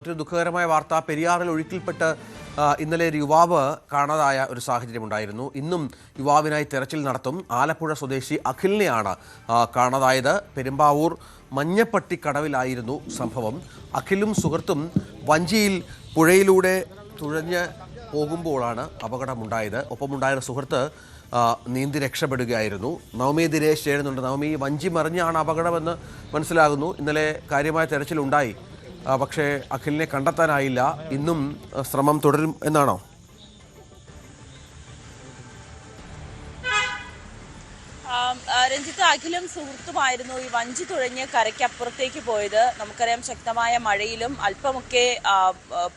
ഒരു ദുഃഖകരമായ വാർത്ത പെരിയാറിൽ ഒഴുക്കിൽപ്പെട്ട് ഇന്നലെ ഒരു യുവാവ് കാണാതായ ഒരു സാഹചര്യമുണ്ടായിരുന്നു. ഇന്നും യുവാവിനായി തെരച്ചിൽ നടത്തും. ആലപ്പുഴ സ്വദേശി അഖിലിനെയാണ് കാണാതായത്. പെരുമ്പാവൂർ മഞ്ഞപ്പട്ടി കടവിലായിരുന്നു സംഭവം. അഖിലും സുഹൃത്തും വഞ്ചിയിൽ പുഴയിലൂടെ തുഴഞ്ഞ് പോകുമ്പോഴാണ് അപകടമുണ്ടായത്. ഒപ്പമുണ്ടായ സുഹൃത്ത് നീന്തി രക്ഷപ്പെടുകയായിരുന്നു. നവമി ദിനേശ് ചേരുന്നുണ്ട്. നവമി, വഞ്ചി മറിഞ്ഞാണ് അപകടമെന്ന് മനസ്സിലാകുന്നു. ഇന്നലെ കാര്യമായ തെരച്ചിലുണ്ടായി, പക്ഷേ അഖിലിനെ കണ്ടെത്താനായില്ല. ഇന്നും ശ്രമം തുടരും എന്നാണോ? രഞ്ജിത്ത്, അഖിലും സുഹൃത്തുമായിരുന്നു ഈ വഞ്ചി തുഴഞ്ഞ് കരയ്ക്കപ്പുറത്തേക്ക് പോയത്. നമുക്കറിയാം, ശക്തമായ മഴയിലും അല്പമൊക്കെ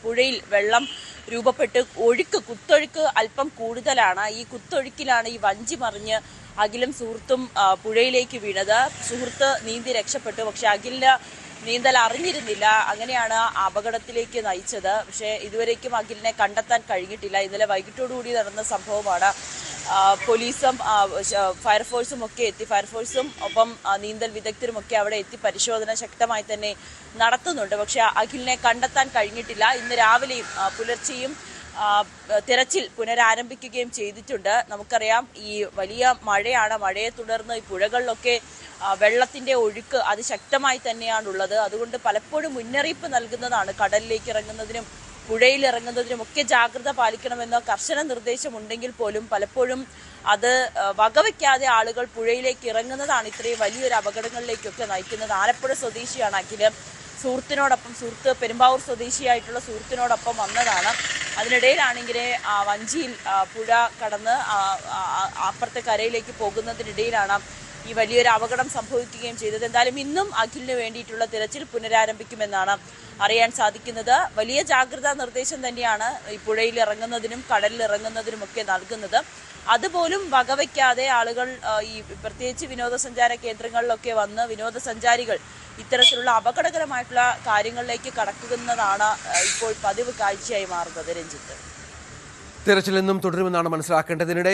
പുഴയിൽ വെള്ളം രൂപപ്പെട്ട് കുത്തൊഴുക്ക് അല്പം കൂടുതലാണ്. ഈ കുത്തൊഴുക്കിലാണ് ഈ വഞ്ചി മറിഞ്ഞ് അഖിലും സുഹൃത്തും പുഴയിലേക്ക് വീണത്. സുഹൃത്ത് നീന്തി രക്ഷപ്പെട്ടു, പക്ഷെ അഖിലിന് നീന്തൽ അറിഞ്ഞിരുന്നില്ല. അങ്ങനെയാണ് അപകടത്തിലേക്ക് നയിച്ചത്. പക്ഷേ ഇതുവരേക്കും അഖിലിനെ കണ്ടെത്താൻ കഴിഞ്ഞിട്ടില്ല. ഇന്നലെ വൈകിട്ടോടുകൂടി നടന്ന സംഭവമാണ്. പോലീസും ഫയർഫോഴ്സും ഒക്കെ എത്തി. ഫയർഫോഴ്സും ഒപ്പം നീന്തൽ വിദഗ്ധരും ഒക്കെ അവിടെ എത്തി പരിശോധന ശക്തമായി തന്നെ നടത്തുന്നുണ്ട്. പക്ഷെ അഖിലിനെ കണ്ടെത്താൻ കഴിഞ്ഞിട്ടില്ല. ഇന്ന് രാവിലെയും പുലർച്ചെയും തിരച്ചിൽ പുനരാരംഭിക്കുകയും ചെയ്തിട്ടുണ്ട്. നമുക്കറിയാം, ഈ വലിയ മഴയാണ്. മഴയെ തുടർന്ന് ഈ പുഴകളിലൊക്കെ വെള്ളത്തിന്റെ ഒഴുക്ക് അതിശക്തമായി തന്നെയാണുള്ളത്. അതുകൊണ്ട് പലപ്പോഴും മുന്നറിയിപ്പ് നൽകുന്നതാണ്. കടലിലേക്ക് ഇറങ്ങുന്നതിനും പുഴയിൽ ഇറങ്ങുന്നതിനും ഒക്കെ ജാഗ്രത പാലിക്കണമെന്ന കർശന നിർദ്ദേശമുണ്ടെങ്കിൽ പോലും പലപ്പോഴും അത് വകവയ്ക്കാതെ ആളുകൾ പുഴയിലേക്ക് ഇറങ്ങുന്നതാണ് ഇത്രയും വലിയൊരു അപകടങ്ങളിലേക്കൊക്കെ നയിക്കുന്നത്. ആലപ്പുഴ സ്വദേശിയാണ് അഖില്. സുഹൃത്ത് പെരുമ്പാവൂർ സ്വദേശിയായിട്ടുള്ള സുഹൃത്തിനോടൊപ്പം വന്നതാണ്. അതിനിടയിലാണെങ്കിലേ വഞ്ചിയിൽ പുഴ കടന്ന് അപ്പുറത്തെ കരയിലേക്ക് പോകുന്നതിനിടയിലാണ് ഈ വലിയൊരു അപകടം സംഭവിക്കുകയും ചെയ്തത്. എന്തായാലും ഇന്നും അഖിലിന് വേണ്ടിയിട്ടുള്ള തിരച്ചിൽ പുനരാരംഭിക്കുമെന്നാണ് അറിയാൻ സാധിക്കുന്നത്. വലിയ ജാഗ്രതാ നിർദ്ദേശം തന്നെയാണ് ഈ പുഴയിൽ ഇറങ്ങുന്നതിനും കടലിൽ ഇറങ്ങുന്നതിനും ഒക്കെ നൽകുന്നത്. അതുപോലും വകവയ്ക്കാതെ ആളുകൾ ഈ പ്രത്യേകിച്ച് വിനോദസഞ്ചാര കേന്ദ്രങ്ങളിലൊക്കെ വന്ന് വിനോദസഞ്ചാരികൾ ഇത്തരത്തിലുള്ള അപകടകരമായിട്ടുള്ള കാര്യങ്ങളിലേക്ക് കടക്കുന്നതാണ് ഇപ്പോൾ പതിവ് കാഴ്ചയായി മാറുന്നത്. രഞ്ജിത്ത്, തിരച്ചിൽ എന്നും തുടരുമെന്നാണ് മനസ്സിലാക്കേണ്ടതിനിടെ